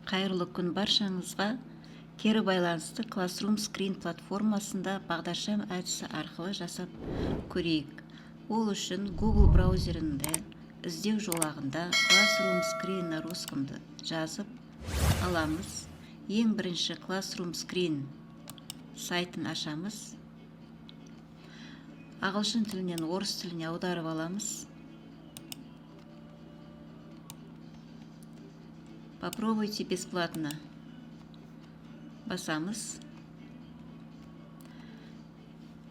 Қайырлы күн баршаңызға. Кері байланысты Classroom Screen платформасында бағдаршам әдісі арқылы жасап көрейік. Ол үшін Google браузерінде іздеу жолағында Classroom Screen на русскомды жазып аламыз. Ең бірінші Classroom Screen сайтын ашамыз. Ағылшын тілінен орыс тіліне аударып аламыз. Попробуйте бесплатно. Басамыз.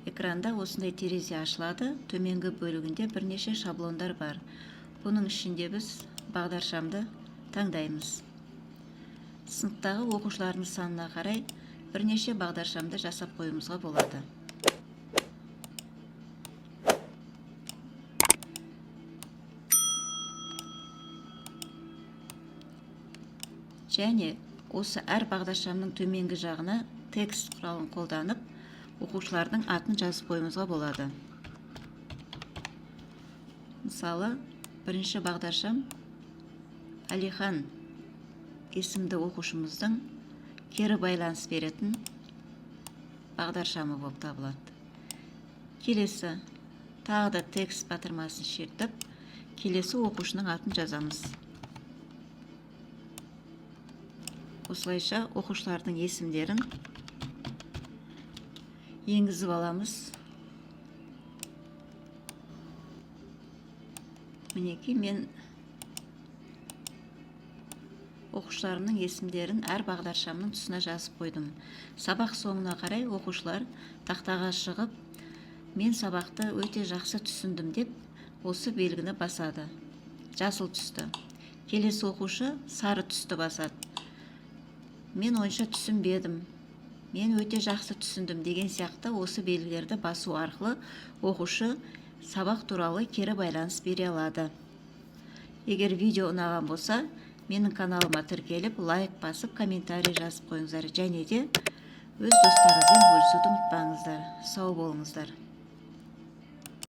Экранда осындай терезе ашылады. Төменгі бөлігінде бірнеше шаблондар бар. Бұның ішінде біз бағдаршамды таңдаймыз. Сыныптағы оқушылардың санына қарай бірнеше бағдаршамды жасап қоюымызға болады. Және осы әр бағдаршамның төменгі жағына текст құралын қолданып, оқушылардың атын жазып қоюымызға болады. Мысалы, бірінші бағдаршам Алихан есімді оқушымыздың кері байланыс беретін бағдаршамы болып табылады. Келесі, тағы да текст батырмасын шертіп, келесі оқушының атын жазамыз. Осылайша оқушылардың есімдерін енгізіп аламыз. Мінекей, мен оқушыларымның есімдерін әр бағдаршамның тұсына жазып қойдым. Сабақ соңына қарай оқушылар тақтаға шығып, мен сабақты өте жақсы түсіндім деп, осы белгіні басады. Жасыл түсті. Келесі оқушы сары түсті басады. Мен ойынша түсінбедім, мен өте жақсы түсіндім деген сияқты осы белгілерді басу арқылы оқушы сабақ туралы кері байланыс бере алады. Егер видео ұнаған болса, менің каналыма тіркеліп, лайк басып, комментарий жазып қойыңыздар. Және де өз достарыңызбен бөлісуді ұмытпаңыздар. Сау болыңыздар.